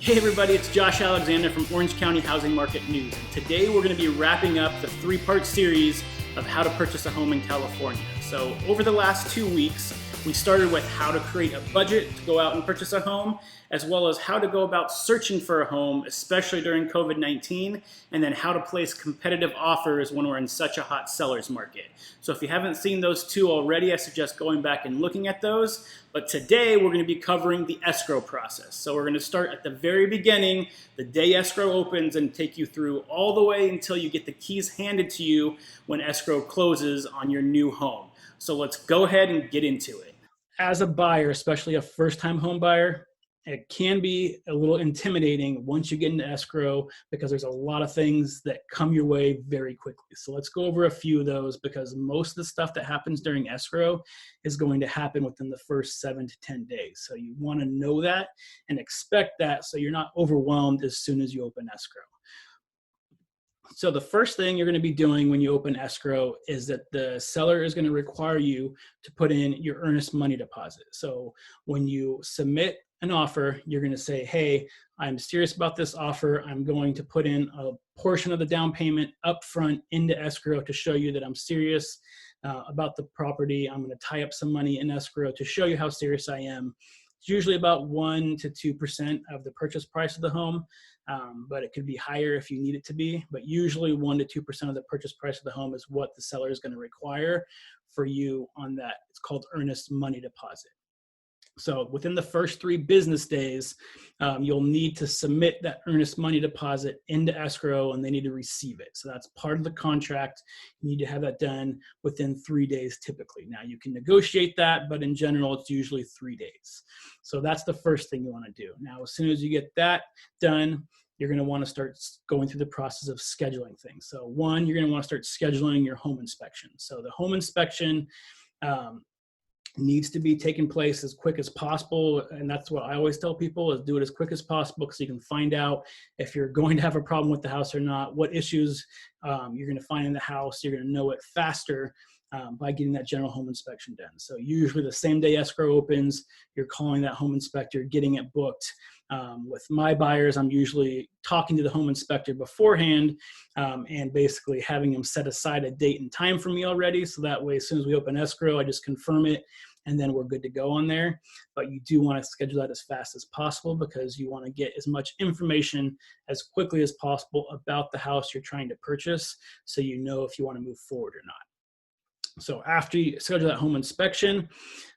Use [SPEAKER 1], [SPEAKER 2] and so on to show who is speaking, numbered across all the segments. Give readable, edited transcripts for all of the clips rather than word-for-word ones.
[SPEAKER 1] Hey everybody, it's Josh Alexander from Orange County Housing Market News. And today we're going to be wrapping up the three-part series of how to purchase a home in California. So over the last 2 weeks, we started with how to create a budget to go out and purchase a home, as well as how to go about searching for a home, especially during COVID-19, and then how to place competitive offers when we're in such a hot seller's market. So if you haven't seen those two already, I suggest going back and looking at those. But today we're going to be covering the escrow process. So we're going to start at the very beginning, the day escrow opens, and take you through all the way until you get the keys handed to you when escrow closes on your new home. So let's go ahead and get into it. As a buyer, especially a first-time home buyer, it can be a little intimidating once you get into escrow because there's a lot of things that come your way very quickly. So let's go over a few of those because most of the stuff that happens during escrow is going to happen within the first 7 to 10 days. So you want to know that and expect that so you're not overwhelmed as soon as you open escrow. So the first thing you're going to be doing when you open escrow is that the seller is going to require you to put in your earnest money deposit. So when you submit an offer, you're going to say, hey, I'm serious about this offer. I'm going to put in a portion of the down payment up front into escrow to show you that I'm serious about the property. I'm going to tie up some money in escrow to show you how serious I am. It's usually about 1 to 2% of the purchase price of the home, but it could be higher if you need it to be. But usually 1 to 2% of the purchase price of the home is what the seller is going to require for you on that. It's called earnest money deposit. So within the first 3 business days, you'll need to submit that earnest money deposit into escrow and they need to receive it. So that's part of the contract. You need to have that done within 3 days typically. Now you can negotiate that, but in general, it's usually 3 days. So that's the first thing you want to do. Now, as soon as you get that done, you're going to want to start going through the process of scheduling things. So one, you're going to want to start scheduling your home inspection. So the home inspection, needs to be taking place as quick as possible. And that's what I always tell people is do it as quick as possible because you can find out if you're going to have a problem with the house or not, what issues you're going to find in the house. You're going to know it faster by getting that general home inspection done. So usually the same day escrow opens, you're calling that home inspector, getting it booked. With my buyers, I'm usually talking to the home inspector beforehand and basically having them set aside a date and time for me already. So that way, as soon as we open escrow, I just confirm it and then we're good to go on there. But you do want to schedule that as fast as possible because you want to get as much information as quickly as possible about the house you're trying to purchase so you know if you want to move forward or not. So after you schedule that home inspection,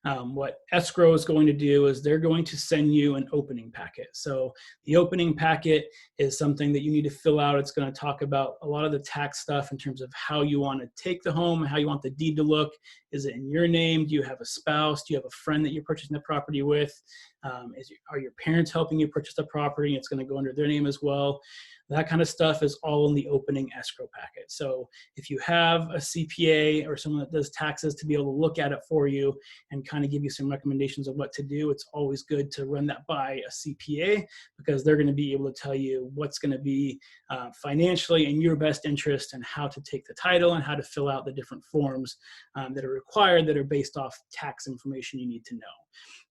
[SPEAKER 1] what escrow is going to do is they're going to send you an opening packet. So the opening packet is something that you need to fill out. It's going to talk about a lot of the tax stuff in terms of how you want to take the home, how you want the deed to look. Is it in your name? Do you have a spouse? Do you have a friend that you're purchasing the property with? Are your parents helping you purchase the property? It's going to go under their name as well. That kind of stuff is all in the opening escrow packet. So if you have a CPA or someone that does taxes to be able to look at it for you and kind of give you some recommendations of what to do, it's always good to run that by a CPA because they're going to be able to tell you what's going to be financially in your best interest and how to take the title and how to fill out the different forms that are required that are based off tax information you need to know.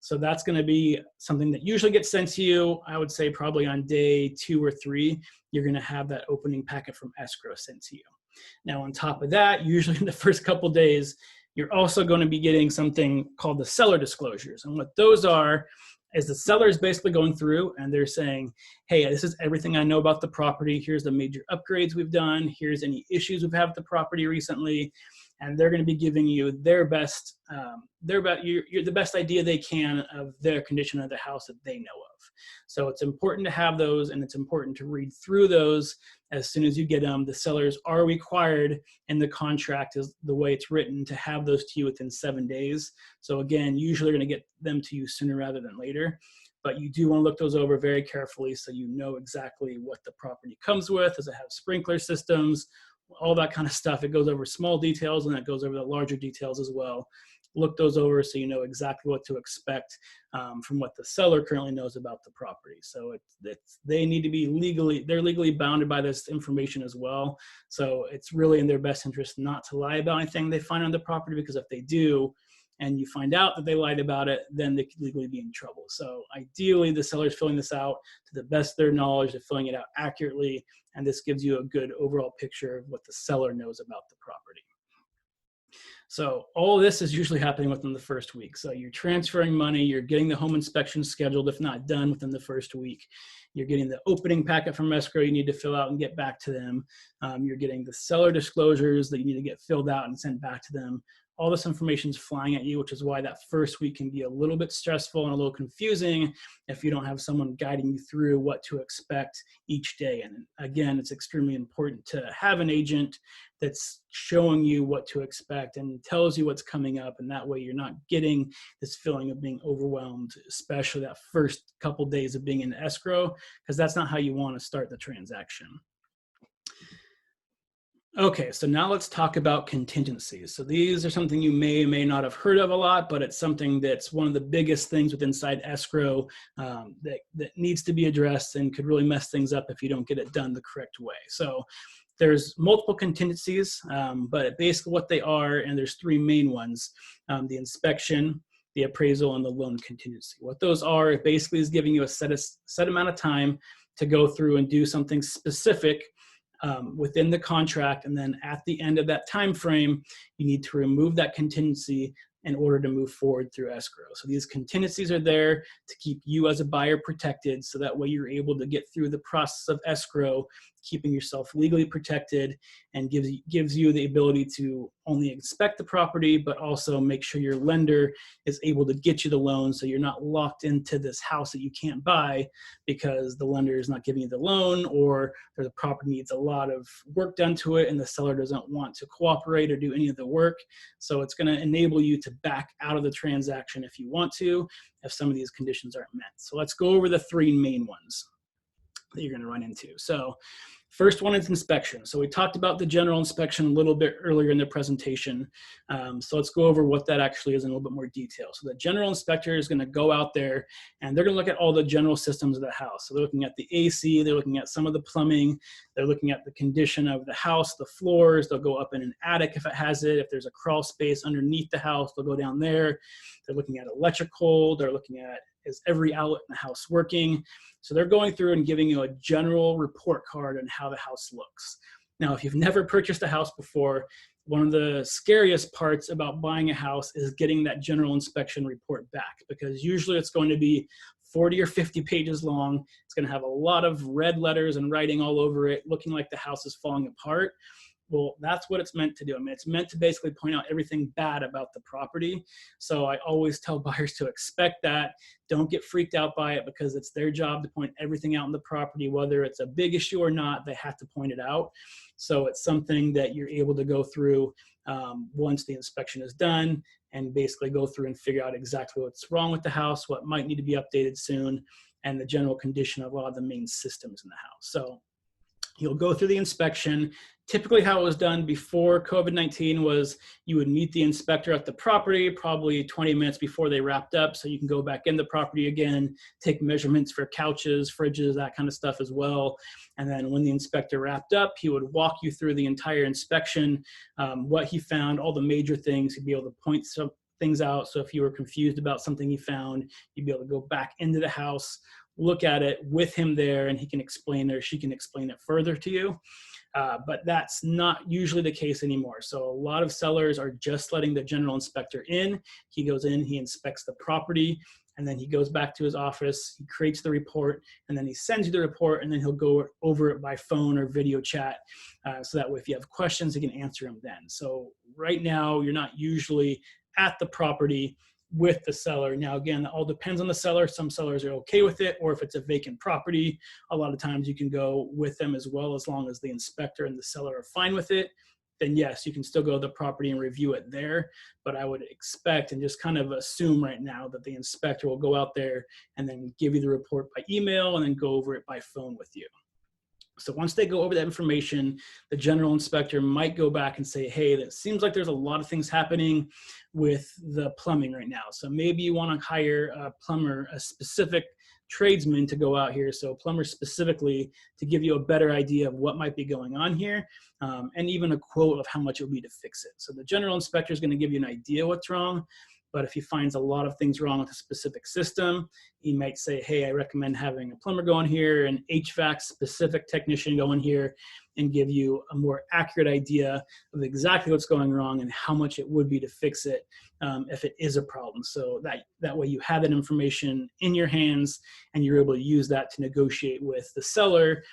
[SPEAKER 1] So that's going to be something that usually gets sent to you. I would say probably on day 2 or 3, you're going to have that opening packet from escrow sent to you. Now, on top of that, usually in the first couple days, you're also going to be getting something called the seller disclosures. And what those are is the seller is basically going through and they're saying, hey, this is everything I know about the property. Here's the major upgrades we've done. Here's any issues we've had with the property recently. And they're going to be giving you their best, the best idea they can of their condition of the house that they know of. So it's important to have those and it's important to read through those as soon as you get them. The sellers are required in the contract is the way it's written to have those to you within 7 days. So again, usually they're going to get them to you sooner rather than later. But you do want to look those over very carefully so you know exactly what the property comes with. Does it have sprinkler systems? All that kind of stuff. It goes over small details and it goes over the larger details as well. Look those over so you know exactly what to expect from what the seller currently knows about the property. So they need to be they're legally bounded by this information as well. So it's really in their best interest not to lie about anything they find on the property because if they do, and you find out that they lied about it, then they could legally be in trouble. So ideally, the seller is filling this out to the best of their knowledge, they're filling it out accurately, and this gives you a good overall picture of what the seller knows about the property. So all of this is usually happening within the first week. So you're transferring money, you're getting the home inspection scheduled, if not done within the first week. You're getting the opening packet from escrow you need to fill out and get back to them. You're getting the seller disclosures that you need to get filled out and sent back to them. All this information is flying at you, which is why that first week can be a little bit stressful and a little confusing if you don't have someone guiding you through what to expect each day. And again, it's extremely important to have an agent that's showing you what to expect and tells you what's coming up. And that way you're not getting this feeling of being overwhelmed, especially that first couple days of being in escrow, because that's not how you want to start the transaction. Okay, so now let's talk about contingencies. So these are something you may or may not have heard of a lot, but it's something that's one of the biggest things with inside escrow that needs to be addressed and could really mess things up if you don't get it done the correct way. So there's multiple contingencies, but basically what they are, and there's three main ones: the inspection, the appraisal, and the loan contingency. What those are, it basically is giving you a set amount of time to go through and do something specific within the contract, and then at the end of that time frame, you need to remove that contingency in order to move forward through escrow. So these contingencies are there to keep you as a buyer protected, so that way you're able to get through the process of escrow, keeping yourself legally protected, and gives you the ability to only inspect the property, but also make sure your lender is able to get you the loan, so you're not locked into this house that you can't buy because the lender is not giving you the loan, or the property needs a lot of work done to it and the seller doesn't want to cooperate or do any of the work. So it's going to enable you to back out of the transaction if you want to, if some of these conditions aren't met. So let's go over the three main ones that you're going to run into. So first one is inspection. So we talked about the general inspection a little bit earlier in the presentation. So let's go over what that actually is in a little bit more detail. So the general inspector is going to go out there and they're going to look at all the general systems of the house. So they're looking at the AC, they're looking at some of the plumbing, they're looking at the condition of the house, the floors, they'll go up in an attic if it has it. If there's a crawl space underneath the house, they'll go down there. They're looking at electrical, they're looking at, is every outlet in the house working? So they're going through and giving you a general report card on how the house looks. Now, if you've never purchased a house before, one of the scariest parts about buying a house is getting that general inspection report back, because usually it's going to be 40 or 50 pages long. It's going to have a lot of red letters and writing all over it, looking like the house is falling apart. Well, that's what it's meant to do. I mean, it's meant to basically point out everything bad about the property. So I always tell buyers to expect that. Don't get freaked out by it, because it's their job to point everything out in the property, whether it's a big issue or not, they have to point it out. So it's something that you're able to go through once the inspection is done, and basically go through and figure out exactly what's wrong with the house, what might need to be updated soon, and the general condition of a lot of the main systems in the house. So you'll go through the inspection. Typically how it was done before COVID-19 was you would meet the inspector at the property probably 20 minutes before they wrapped up, so you can go back in the property again, take measurements for couches, fridges, that kind of stuff as well. And then when the inspector wrapped up, he would walk you through the entire inspection, what he found, all the major things. He'd be able to point some things out. So if you were confused about something he found, you'd be able to go back into the house, look at it with him there, and he can explain it, or she can explain it further to you. But that's not usually the case anymore. So a lot of sellers are just letting the general inspector in. He goes in, he inspects the property, and then he goes back to his office, he creates the report, and then he sends you the report, and then he'll go over it by phone or video chat. So that way, if you have questions, he can answer them then. So right now, you're not usually at the property with the seller. Now, again, it all depends on the seller. Some sellers are okay with it, or if it's a vacant property, a lot of times you can go with them as well, as long as the inspector and the seller are fine with it. Then yes, you can still go to the property and review it there. But I would expect and just kind of assume right now that the inspector will go out there and then give you the report by email and then go over it by phone with you. So once they go over that information, the general inspector might go back and say, hey, it seems like there's a lot of things happening with the plumbing right now. So maybe you want to hire a plumber, a specific tradesman to go out here. So plumber specifically, to give you a better idea of what might be going on here, and even a quote of how much it would be to fix it. So the general inspector is going to give you an idea what's wrong. But if he finds a lot of things wrong with a specific system, he might say, hey, I recommend having a plumber go in here, an HVAC specific technician go in here, and give you a more accurate idea of exactly what's going wrong and how much it would be to fix it if it is a problem. So that way you have that information in your hands and you're able to use that to negotiate with the seller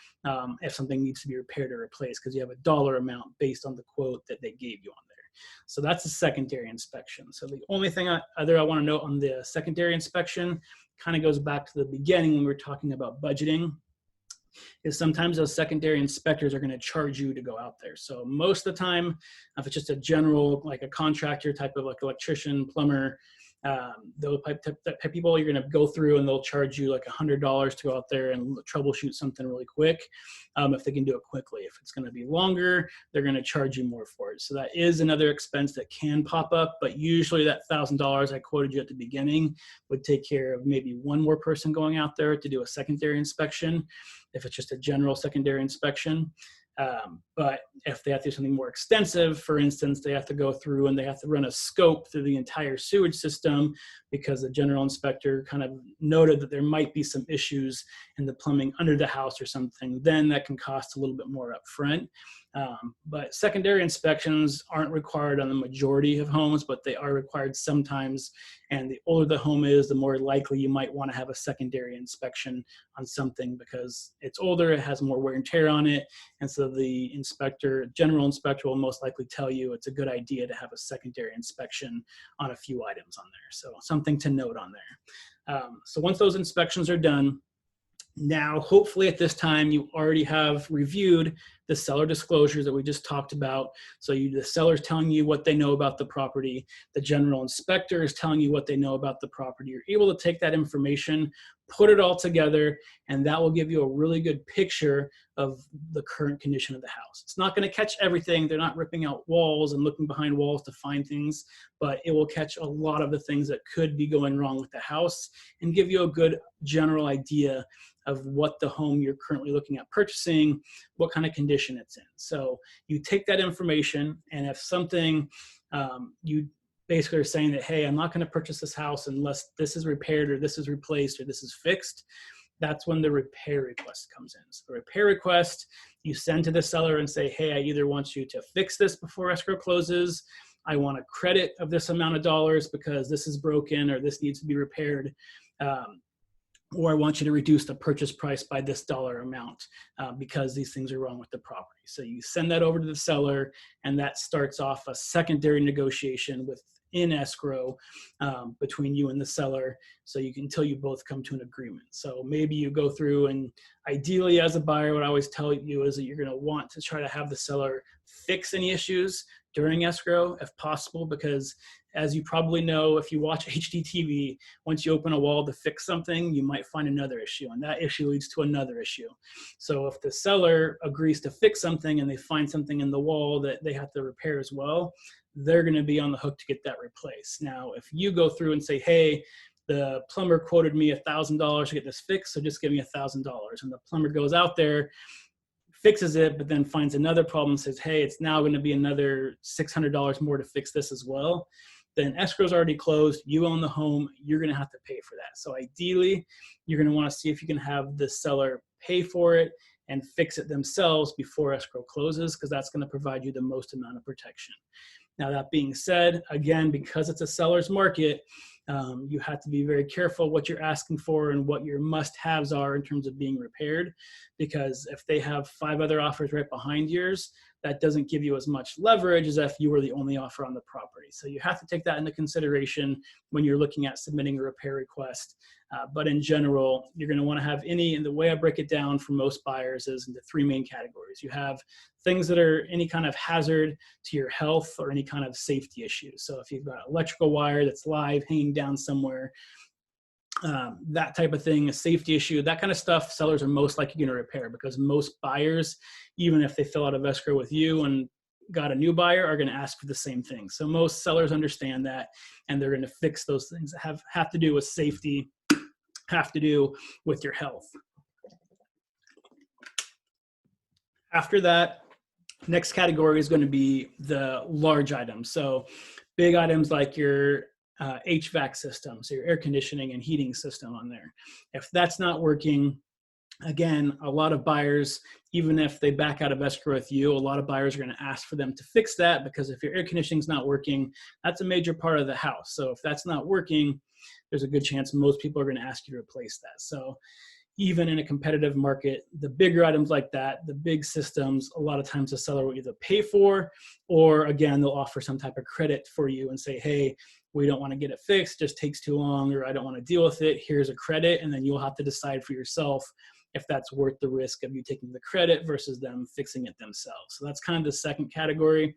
[SPEAKER 1] if something needs to be repaired or replaced, because you have a dollar amount based on the quote that they gave you on there. So that's a secondary inspection. So the only thing I want to note on the secondary inspection kind of goes back to the beginning when we were talking about budgeting, is sometimes those secondary inspectors are going to charge you to go out there. So most of the time, if it's just a general, like a contractor type of like electrician, plumber, those type people, you're going to go through and they'll charge you like $100 to go out there and troubleshoot something really quick. If they can do it quickly. If it's going to be longer, they're going to charge you more for it. So that is another expense that can pop up, but usually that $1,000 I quoted you at the beginning would take care of maybe one more person going out there to do a secondary inspection, if it's just a general secondary inspection. But if they have to do something more extensive, for instance, they have to go through and they have to run a scope through the entire sewage system because the general inspector kind of noted that there might be some issues in the plumbing under the house or something, then that can cost a little bit more up front. But secondary inspections aren't required on the majority of homes, but they are required sometimes. And the older the home is, the more likely you might want to have a secondary inspection on something because it's older, it has more wear and tear on it. And so the general inspector will most likely tell you it's a good idea to have a secondary inspection on a few items on there. So something to note on there. So once those inspections are done, now, hopefully at this time, you already have reviewed the seller disclosures that we just talked about. So the seller's telling you what they know about the property. The general inspector is telling you what they know about the property. You're able to take that information, put it all together, and that will give you a really good picture of the current condition of the house. It's not going to catch everything. They're not ripping out walls and looking behind walls to find things, but it will catch a lot of the things that could be going wrong with the house and give you a good general idea of what the home you're currently looking at purchasing, what kind of condition it's in. So you take that information, and if something you basically are saying that, hey, I'm not going to purchase this house unless this is repaired or this is replaced or this is fixed, that's when the repair request comes in. So the repair request you send to the seller and say, hey, I either want you to fix this before escrow closes, I want a credit of this amount of dollars because this is broken or this needs to be repaired, or I want you to reduce the purchase price by this dollar amount because these things are wrong with the property. So you send that over to the seller, and that starts off a secondary negotiation within escrow between you and the seller, so until you both come to an agreement. So maybe you go through, and ideally as a buyer, what I always tell you is that you're going to want to try to have the seller fix any issues during escrow if possible, because as you probably know, if you watch HDTV, once you open a wall to fix something, you might find another issue, and that issue leads to another issue. So if the seller agrees to fix something and they find something in the wall that they have to repair as well, they're going to be on the hook to get that replaced. Now, if you go through and say, hey, the plumber quoted me $1,000 to get this fixed, so just give me $1,000, and the plumber goes out there, fixes it, but then finds another problem and says, hey, it's now going to be another $600 more to fix this as well, then escrow's already closed, you own the home, you're going to have to pay for that. So ideally, you're going to want to see if you can have the seller pay for it and fix it themselves before escrow closes, because that's going to provide you the most amount of protection. Now, that being said, again, because it's a seller's market, you have to be very careful what you're asking for and what your must-haves are in terms of being repaired, because if they have 5 other offers right behind yours, that doesn't give you as much leverage as if you were the only offer on the property. So you have to take that into consideration when you're looking at submitting a repair request. But in general, you're going to want to have and the way I break it down for most buyers is into 3 main categories. You have things that are any kind of hazard to your health or any kind of safety issue. So if you've got electrical wire that's live hanging down somewhere, that type of thing, a safety issue, that kind of stuff, sellers are most likely going to repair, because most buyers, even if they fill out a escrow with you and got a new buyer, are going to ask for the same thing. So most sellers understand that, and they're going to fix those things that have to do with safety, have to do with your health. After that, next category is going to be the large items. So big items like your HVAC system, so your air conditioning and heating system on there. If that's not working, again, a lot of buyers, even if they back out of escrow with you, a lot of buyers are going to ask for them to fix that, because if your air conditioning is not working, that's a major part of the house. So if that's not working, there's a good chance most people are going to ask you to replace that. So even in a competitive market, the bigger items like that, the big systems, a lot of times the seller will either pay for, or again, they'll offer some type of credit for you and say, hey, we don't want to get it fixed, just takes too long, or I don't want to deal with it, here's a credit. And then you'll have to decide for yourself if that's worth the risk of you taking the credit versus them fixing it themselves. So that's kind of the second category.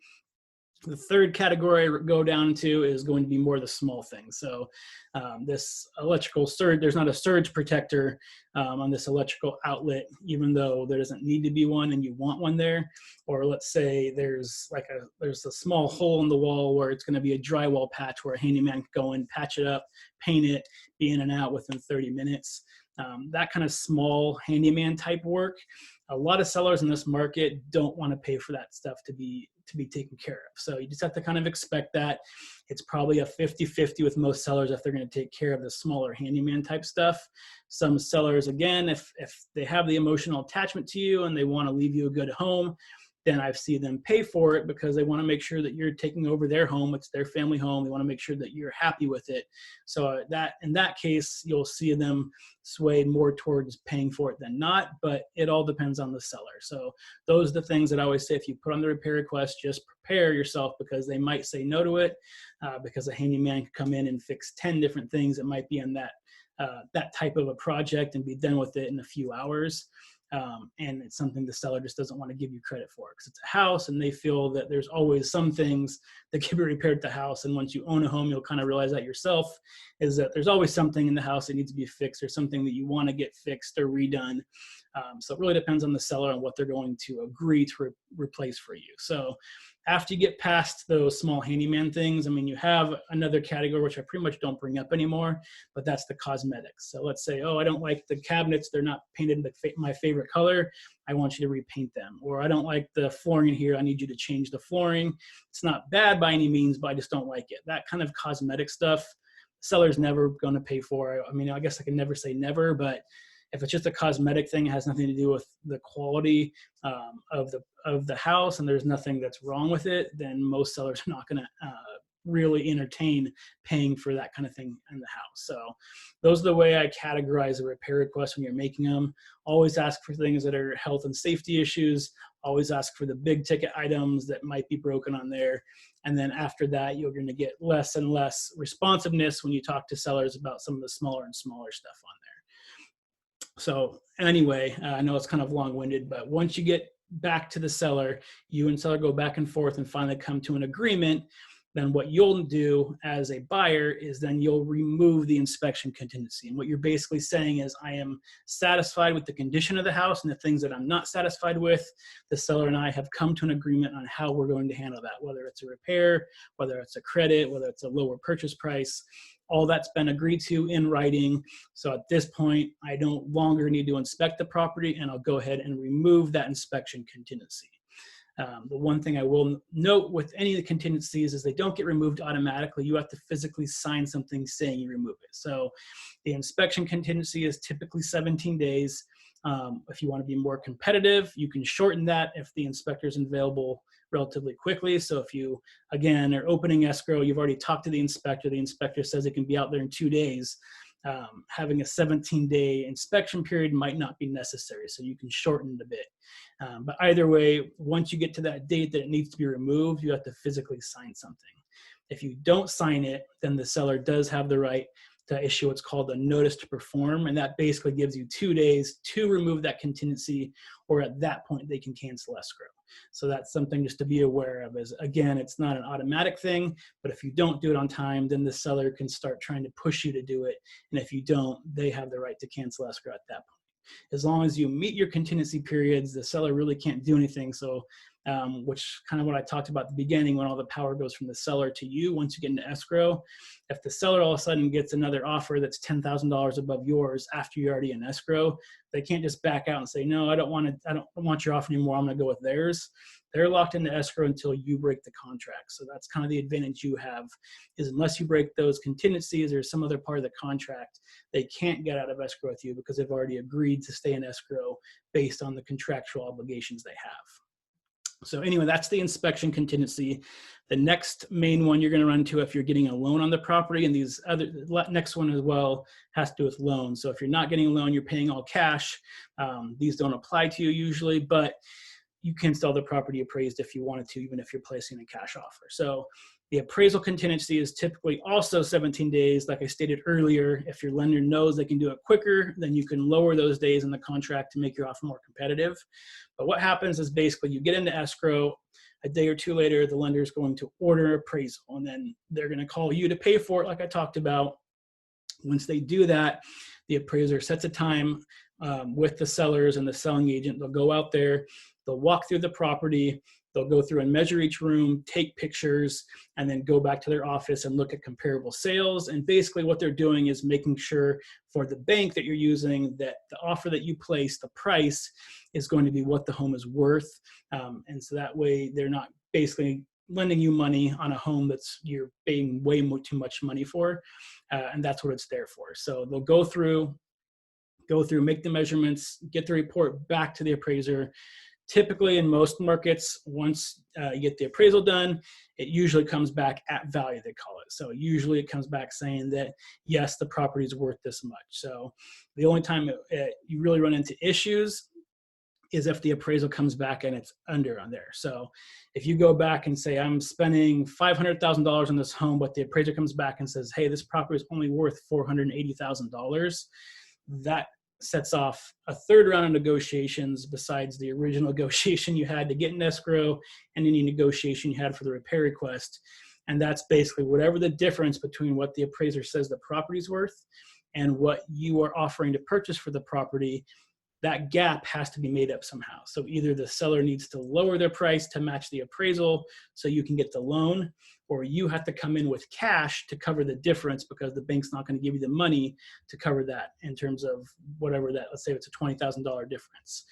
[SPEAKER 1] The third category I go down to is going to be more the small things. So this electrical surge, there's not a surge protector on this electrical outlet, even though there doesn't need to be one and you want one there. Or let's say there's a small hole in the wall where it's going to be a drywall patch where a handyman can go in, patch it up, paint it, be in and out within 30 minutes. That kind of small handyman type work, a lot of sellers in this market don't want to pay for that stuff to be taken care of. So you just have to kind of expect that. It's probably a 50-50 with most sellers if they're going to take care of the smaller handyman type stuff. Some sellers, again, if they have the emotional attachment to you and they want to leave you a good home, then I've seen them pay for it because they want to make sure that you're taking over their home. It's their family home. They want to make sure that you're happy with it. So that in that case, you'll see them sway more towards paying for it than not, but it all depends on the seller. So those are the things that I always say, if you put on the repair request, just prepare yourself, because they might say no to it, because a handyman can come in and fix 10 different things that might be in that type of a project and be done with it in a few hours. And it's something the seller just doesn't want to give you credit for, because it's a house and they feel that there's always some things that can be repaired at the house. And once you own a home, you'll kind of realize that yourself, is that there's always something in the house that needs to be fixed, or something that you want to get fixed or redone. So it really depends on the seller and what they're going to agree to replace for you. So after you get past those small handyman things, I mean, you have another category, which I pretty much don't bring up anymore, but that's the cosmetics. So let's say, oh, I don't like the cabinets, they're not painted my favorite color, I want you to repaint them. Or I don't like the flooring in here, I need you to change the flooring. It's not bad by any means, but I just don't like it. That kind of cosmetic stuff, seller's never going to pay for. I mean, I guess I can never say never, but if it's just a cosmetic thing, it has nothing to do with the quality of the house, and there's nothing that's wrong with it, then most sellers are not going to really entertain paying for that kind of thing in the house. So those are the way I categorize a repair request when you're making them. Always ask for things that are health and safety issues. Always ask for the big ticket items that might be broken on there. And then after that, you're going to get less and less responsiveness when you talk to sellers about some of the smaller and smaller stuff on there. So anyway, I know it's kind of long-winded, but once you get back to the seller, you and seller go back and forth and finally come to an agreement, then what you'll do as a buyer is then you'll remove the inspection contingency. And what you're basically saying is, I am satisfied with the condition of the house, and the things that I'm not satisfied with, the seller and I have come to an agreement on how we're going to handle that, whether it's a repair, whether it's a credit, whether it's a lower purchase price. All that's been agreed to in writing. So at this point, I no longer need to inspect the property, and I'll go ahead and remove that inspection contingency. The one thing I will note with any of the contingencies is they don't get removed automatically. You have to physically sign something saying you remove it. So the inspection contingency is typically 17 days. If you want to be more competitive, you can shorten that if the inspector is available relatively quickly. So if you, again, are opening escrow, you've already talked to the inspector says it can be out there in 2 days. Having a 17-day inspection period might not be necessary, so you can shorten it a bit. But either way, once you get to that date that it needs to be removed, you have to physically sign something. If you don't sign it, then the seller does have the right to issue what's called a notice to perform, and that basically gives you 2 days to remove that contingency, or at that point they can cancel escrow. So that's something just to be aware of. Is, again, it's not an automatic thing, but if you don't do it on time, then the seller can start trying to push you to do it, and if you don't, they have the right to cancel escrow at that point. As long as you meet your contingency periods, the seller really can't do anything. So which kind of what I talked about at the beginning, when all the power goes from the seller to you once you get into escrow. If the seller all of a sudden gets another offer that's $10,000 above yours after you're already in escrow, they can't just back out and say, no, I don't want your offer anymore, I'm gonna go with theirs. They're locked into escrow until you break the contract. So that's kind of the advantage you have, is unless you break those contingencies or some other part of the contract, they can't get out of escrow with you because they've already agreed to stay in escrow based on the contractual obligations they have. So anyway, that's the inspection contingency. The next main one you're going to run into if you're getting a loan on the property, and these other next one as well has to do with loans. So if you're not getting a loan, you're paying all cash. These don't apply to you usually, but you can sell the property appraised if you wanted to, even if you're placing a cash offer. So the appraisal contingency is typically also 17 days. Like I stated earlier, if your lender knows they can do it quicker, then you can lower those days in the contract to make your offer more competitive. But what happens is basically you get into escrow, a day or two later, the lender is going to order appraisal, and then they're going to call you to pay for it, like I talked about. Once they do that, the appraiser sets a time with the sellers and the selling agent. They'll go out there, they'll walk through the property, they'll go through and measure each room, take pictures, and then go back to their office and look at comparable sales. And basically what they're doing is making sure for the bank that you're using that the offer that you place, the price, is going to be what the home is worth. And so that way they're not basically lending you money on a home that's you're paying way too much money for. And that's what it's there for. So they'll go through, make the measurements, get the report back to the appraiser. Typically in most markets, once you get the appraisal done, it usually comes back at value, they call it. So usually it comes back saying that, yes, the property is worth this much. So the only time you really run into issues is if the appraisal comes back and it's under on there. So if you go back and say, I'm spending $500,000 on this home, but the appraiser comes back and says, hey, this property is only worth $480,000, that sets off a third round of negotiations besides the original negotiation you had to get in escrow and any negotiation you had for the repair request. And that's basically whatever the difference between what the appraiser says the property's worth and what you are offering to purchase for the property. That gap has to be made up somehow. So either the seller needs to lower their price to match the appraisal so you can get the loan, or you have to come in with cash to cover the difference because the bank's not going to give you the money to cover that in terms of whatever that, let's say it's a $20,000 difference.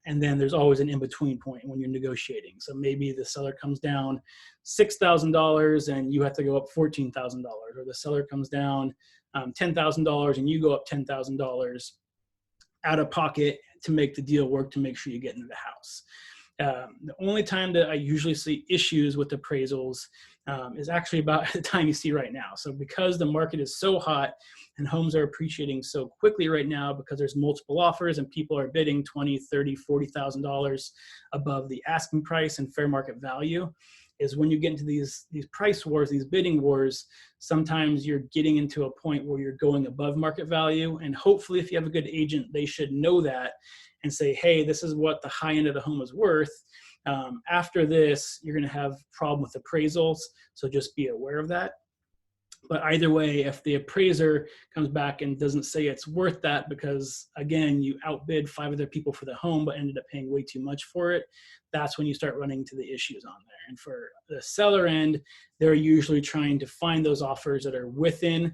[SPEAKER 1] And then there's always an in-between point when you're negotiating. So maybe the seller comes down $6,000 and you have to go up $14,000, or the seller comes down $10,000 and you go up $10,000 out of pocket to make the deal work, to make sure you get into the house. The only time that I usually see issues with appraisals is actually about the time you see right now. So because the market is so hot and homes are appreciating so quickly right now because there's multiple offers and people are bidding $20,000, $30,000, $40,000 above the asking price and fair market value, is when you get into these price wars, these bidding wars, sometimes you're getting into a point where you're going above market value. And hopefully if you have a good agent, they should know that and say, hey, this is what the high end of the home is worth. After this, you're going to have a problem with appraisals. So just be aware of that. But either way, if the appraiser comes back and doesn't say it's worth that because, again, you outbid 5 other people for the home but ended up paying way too much for it, that's when you start running into the issues on there. And for the seller end, they're usually trying to find those offers that are within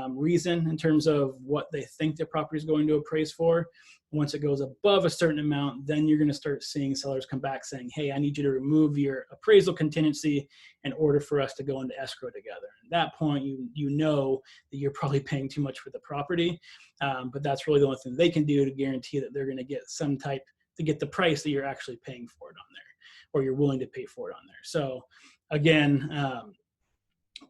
[SPEAKER 1] reason in terms of what they think the property is going to appraise for. Once it goes above a certain amount, then you're going to start seeing sellers come back saying, hey, I need you to remove your appraisal contingency in order for us to go into escrow together. At that point, you know that you're probably paying too much for the property, but that's really the only thing they can do to guarantee that they're going to get some type, to get the price that you're actually paying for it on there, or you're willing to pay for it on there. So again,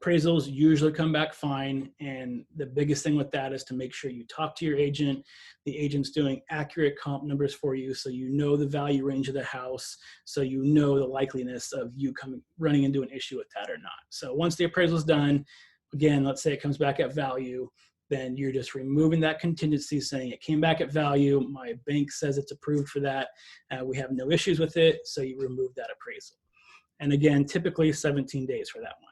[SPEAKER 1] appraisals usually come back fine. And the biggest thing with that is to make sure you talk to your agent. The agent's doing accurate comp numbers for you, so you know the value range of the house, so you know the likeliness of you running into an issue with that or not. So once the appraisal is done, again, let's say it comes back at value, then you're just removing that contingency, saying it came back at value. My bank says it's approved for that. We have no issues with it, so you remove that appraisal. And again, typically 17 days for that one.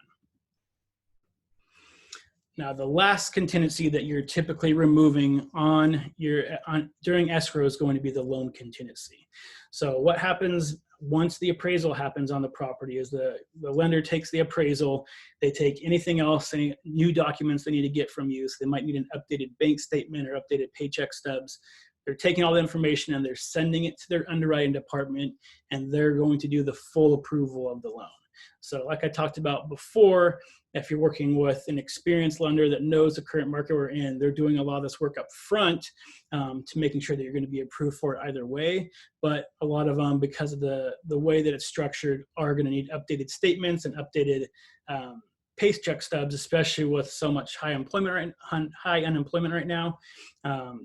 [SPEAKER 1] Now, the last contingency that you're typically removing during escrow is going to be the loan contingency. So what happens once the appraisal happens on the property, is the lender takes the appraisal, they take anything else, any new documents they need to get from you. So they might need an updated bank statement or updated paycheck stubs. They're taking all the information and they're sending it to their underwriting department, and they're going to do the full approval of the loan. So like I talked about before, if you're working with an experienced lender that knows the current market we're in, they're doing a lot of this work up front to making sure that you're going to be approved for it either way. But a lot of them, because of the way that it's structured, are going to need updated statements and updated paycheck stubs, especially with so much high unemployment right now.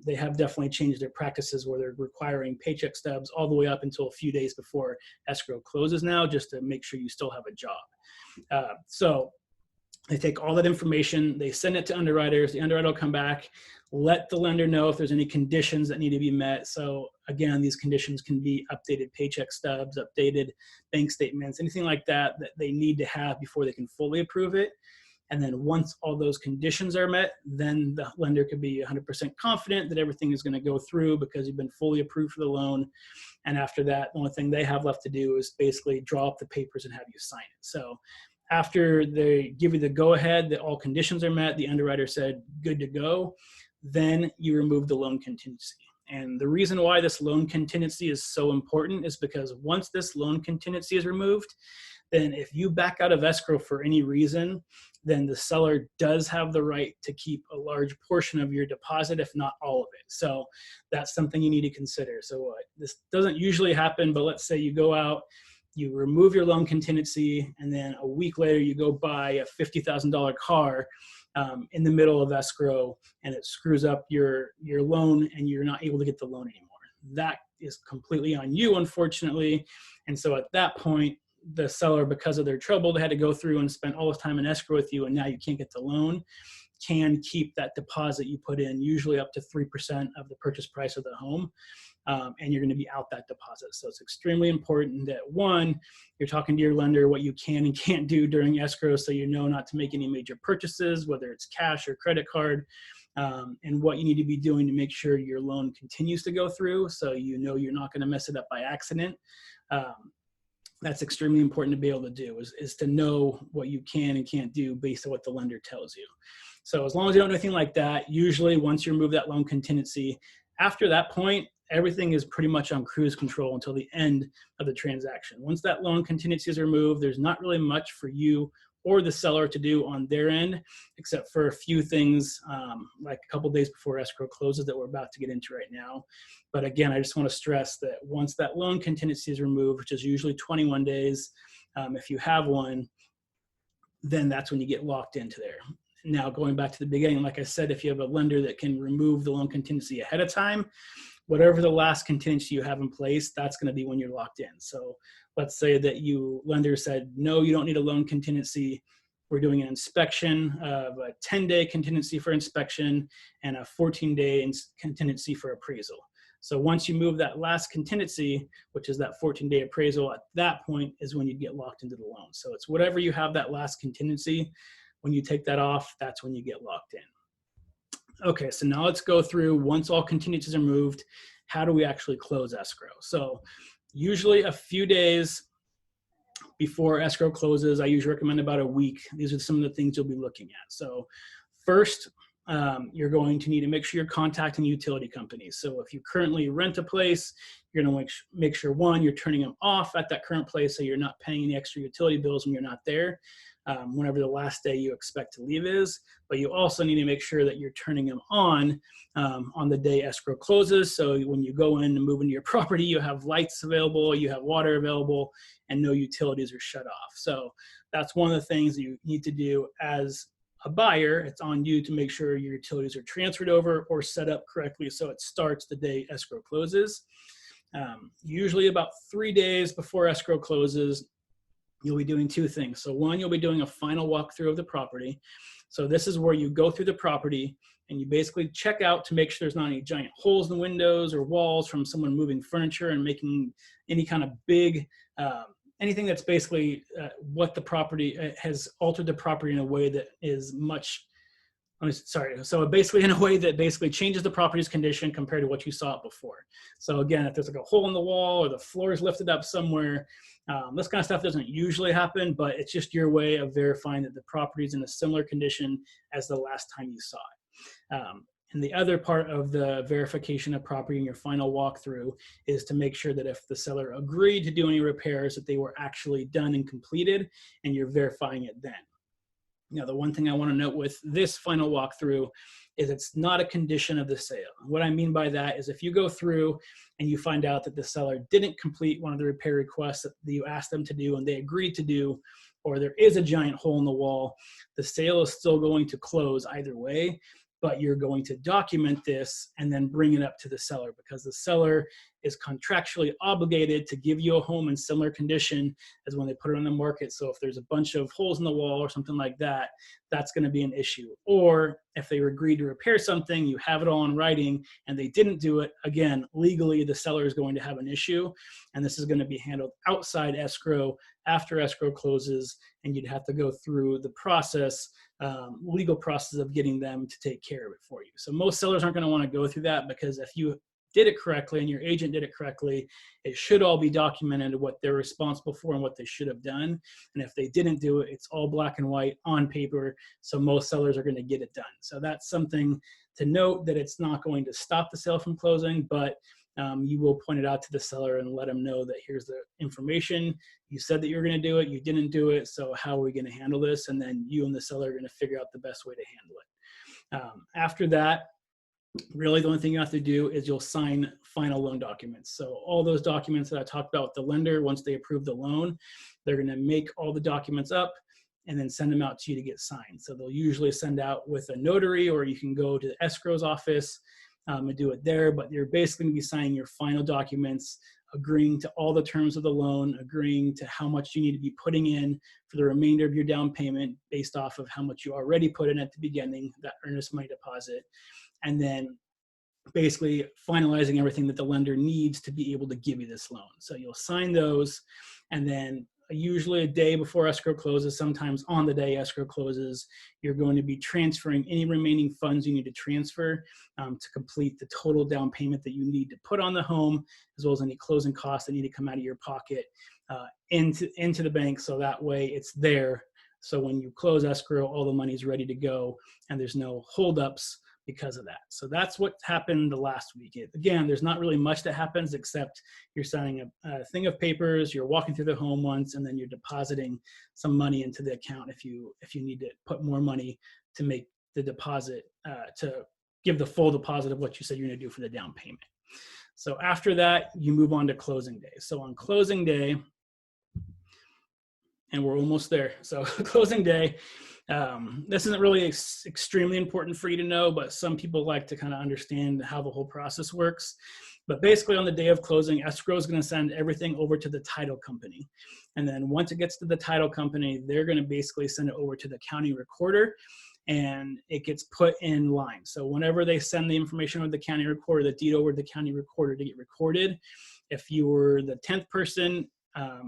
[SPEAKER 1] They have definitely changed their practices where they're requiring paycheck stubs all the way up until a few days before escrow closes now, just to make sure you still have a job. So they take all that information, they send it to underwriters. The underwriter will come back, let the lender know if there's any conditions that need to be met. So again, these conditions can be updated paycheck stubs, updated bank statements, anything like that that they need to have before they can fully approve it. And then once all those conditions are met, then the lender could be 100% confident that everything is going to go through because you've been fully approved for the loan. And after that, the only thing they have left to do is basically draw up the papers and have you sign it. So after they give you the go-ahead that all conditions are met, the underwriter said, good to go, then you remove the loan contingency. And the reason why this loan contingency is so important is because once this loan contingency is removed, then if you back out of escrow for any reason, then the seller does have the right to keep a large portion of your deposit, if not all of it. So that's something you need to consider. So this doesn't usually happen, but let's say you go out, you remove your loan contingency, and then a week later you go buy a $50,000 car in the middle of escrow, and it screws up your loan and you're not able to get the loan anymore. That is completely on you, unfortunately. And so at that point, the seller, because of their trouble, they had to go through and spend all this time in escrow with you, and now you can't get the loan, can keep that deposit you put in, usually up to 3% of the purchase price of the home. And you're going to be out that deposit. So it's extremely important that, one, you're talking to your lender what you can and can't do during escrow, so you know not to make any major purchases, whether it's cash or credit card, and what you need to be doing to make sure your loan continues to go through, so you know you're not going to mess it up by accident. That's extremely important to be able to do, is to know what you can and can't do based on what the lender tells you. So as long as you don't do anything like that, usually once you remove that loan contingency, after that point, everything is pretty much on cruise control until the end of the transaction. Once that loan contingency is removed, there's not really much for you or the seller to do on their end, except for a few things like a couple days before escrow closes that we're about to get into right now. But again, I just want to stress that once that loan contingency is removed, which is usually 21 days, if you have one, then that's when you get locked into there. Now, going back to the beginning, like I said, if you have a lender that can remove the loan contingency ahead of time, whatever the last contingency you have in place, that's going to be when you're locked in. So let's say that lender said, no, you don't need a loan contingency. We're doing an inspection of a 10-day contingency for inspection and a 14-day contingency for appraisal. So once you move that last contingency, which is that 14-day appraisal, at that point is when you get locked into the loan. So it's whatever you have that last contingency. When you take that off, that's when you get locked in. Okay, so now let's go through, once all contingencies are moved, how do we actually close escrow? So usually a few days before escrow closes, I usually recommend about a week. These are some of the things you'll be looking at. So first, you're going to need to make sure you're contacting utility companies. So if you currently rent a place, you're going to make sure, one, you're turning them off at that current place so you're not paying any extra utility bills when you're not there, whenever the last day you expect to leave is. But you also need to make sure that you're turning them on the day escrow closes. So when you go in and move into your property, you have lights available, you have water available, and no utilities are shut off. So that's one of the things that you need to do as a buyer. It's on you to make sure your utilities are transferred over or set up correctly so it starts the day escrow closes. Usually about 3 days before escrow closes, you'll be doing two things. So one, you'll be doing a final walkthrough of the property. So this is where you go through the property and you basically check out to make sure there's not any giant holes in the windows or walls from someone moving furniture and making any kind of big, anything that's basically what the property has altered the property in a way that is much So basically in a way that basically changes the property's condition compared to what you saw it before. So again, if there's like a hole in the wall or the floor is lifted up somewhere, this kind of stuff doesn't usually happen, but it's just your way of verifying that the property is in a similar condition as the last time you saw it. And the other part of the verification of property in your final walkthrough is to make sure that if the seller agreed to do any repairs, that they were actually done and completed, and you're verifying it then. Now, the one thing I want to note with this final walkthrough is it's not a condition of the sale. What I mean by that is if you go through and you find out that the seller didn't complete one of the repair requests that you asked them to do and they agreed to do, or there is a giant hole in the wall, the sale is still going to close either way, but you're going to document this and then bring it up to the seller, because the seller is contractually obligated to give you a home in similar condition as when they put it on the market. So if there's a bunch of holes in the wall or something like that, that's going to be an issue. Or if they agreed to repair something, you have it all in writing and they didn't do it, again, legally the seller is going to have an issue, and this is going to be handled outside escrow after escrow closes, and you'd have to go through the process, legal process of getting them to take care of it for you. So most sellers aren't going to want to go through that, because if you did it correctly and your agent did it correctly, it should all be documented what they're responsible for and what they should have done. And if they didn't do it, it's all black and white on paper. So most sellers are going to get it done. So that's something to note, that it's not going to stop the sale from closing, but you will point it out to the seller and let them know that here's the information. You said that you were going to do it, you didn't do it, so how are we going to handle this? And then you and the seller are going to figure out the best way to handle it. After that, really the only thing you have to do is you'll sign final loan documents. So all those documents that I talked about with the lender, once they approve the loan, they're going to make all the documents up and then send them out to you to get signed. So they'll usually send out with a notary, or you can go to the escrow's office and do it there, but you're basically going to be signing your final documents, agreeing to all the terms of the loan, agreeing to how much you need to be putting in for the remainder of your down payment based off of how much you already put in at the beginning, that earnest money deposit, and then basically finalizing everything that the lender needs to be able to give you this loan. So you'll sign those, and then usually a day before escrow closes, sometimes on the day escrow closes, you're going to be transferring any remaining funds you need to transfer to complete the total down payment that you need to put on the home, as well as any closing costs that need to come out of your pocket into the bank, so that way it's there. So when you close escrow, all the money is ready to go and there's no holdups because of that. So that's what happened the last week. Again, there's not really much that happens except you're signing a thing of papers, you're walking through the home once, and then you're depositing some money into the account if you need to put more money to make the deposit, to give the full deposit of what you said you're going to do for the down payment. So after that, you move on to closing day. So on closing day, and we're almost there. So closing day, this isn't really extremely important for you to know, but some people like to kind of understand how the whole process works. But basically on the day of closing, escrow is going to send everything over to the title company. And then once it gets to the title company, they're going to basically send it over to the county recorder, and it gets put in line. So whenever they send the information over to the county recorder, the deed over to the county recorder to get recorded, if you were the 10th person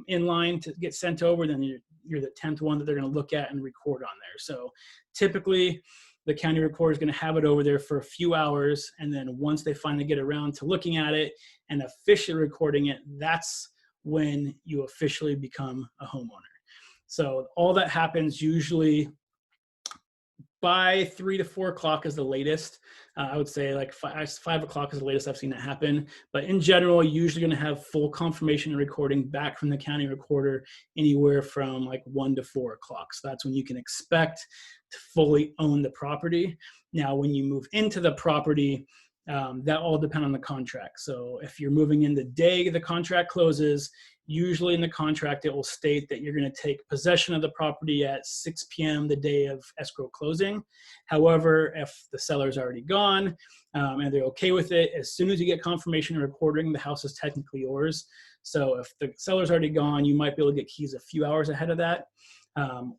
[SPEAKER 1] in line to get sent over, then you're the 10th one that they're going to look at and record on there. So typically the county recorder is going to have it over there for a few hours, and then once they finally get around to looking at it and officially recording it, that's when you officially become a homeowner. So all that happens usually by 3 to 4 o'clock is the latest. I would say like 5 o'clock is the latest I've seen that happen. But in general, you're usually going to have full confirmation and recording back from the county recorder anywhere from like 1 to 4 o'clock. So that's when you can expect to fully own the property. Now, when you move into the property, that all depends on the contract. So if you're moving in the day the contract closes, usually in the contract, it will state that you're going to take possession of the property at 6 p.m. the day of escrow closing. However, if the seller's already gone and they're okay with it, as soon as you get confirmation and recording, the house is technically yours. So if the seller's already gone, you might be able to get keys a few hours ahead of that.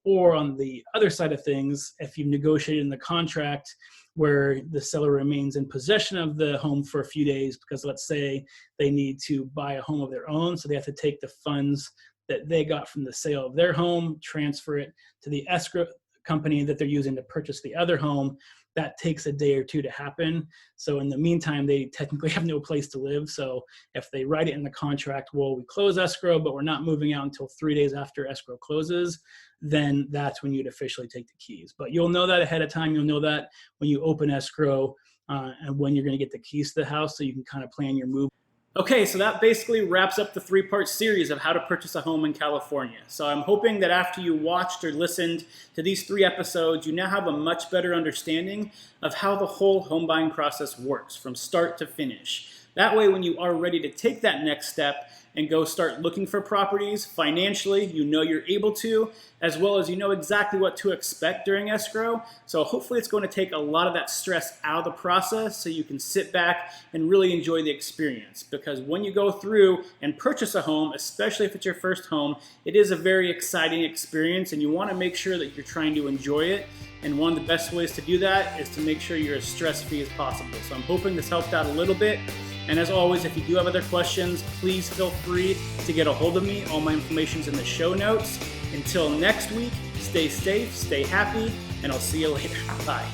[SPEAKER 1] Or on the other side of things, if you've negotiated in the contract where the seller remains in possession of the home for a few days, because let's say they need to buy a home of their own, so they have to take the funds that they got from the sale of their home, transfer it to the escrow company that they're using to purchase the other home, that takes a day or two to happen. So in the meantime, they technically have no place to live. So if they write it in the contract, well, we close escrow, but we're not moving out until 3 days after escrow closes, then that's when you'd officially take the keys. But you'll know that ahead of time. You'll know that when you open escrow and when you're going to get the keys to the house, so you can kind of plan your move. Okay, so that basically wraps up the 3-part series of how to purchase a home in California. So I'm hoping that after you watched or listened to these 3 episodes, you now have a much better understanding of how the whole home buying process works from start to finish. That way, when you are ready to take that next step and go start looking for properties financially, you know you're able to, as well as you know exactly what to expect during escrow. So hopefully it's going to take a lot of that stress out of the process so you can sit back and really enjoy the experience. Because when you go through and purchase a home, especially if it's your first home, it is a very exciting experience and you want to make sure that you're trying to enjoy it. And one of the best ways to do that is to make sure you're as stress-free as possible. So I'm hoping this helped out a little bit. And as always, if you do have other questions, please feel free to get a hold of me. All my information's in the show notes. Until next week, stay safe, stay happy, and I'll see you later. Bye.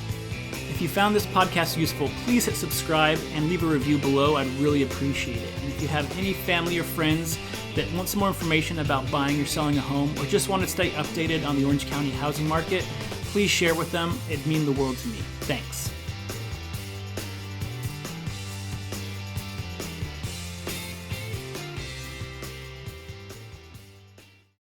[SPEAKER 1] If you found this podcast useful, please hit subscribe and leave a review below. I'd really appreciate it. And if you have any family or friends that want some more information about buying or selling a home, or just want to stay updated on the Orange County housing market, please share with them. It'd mean the world to me. Thanks.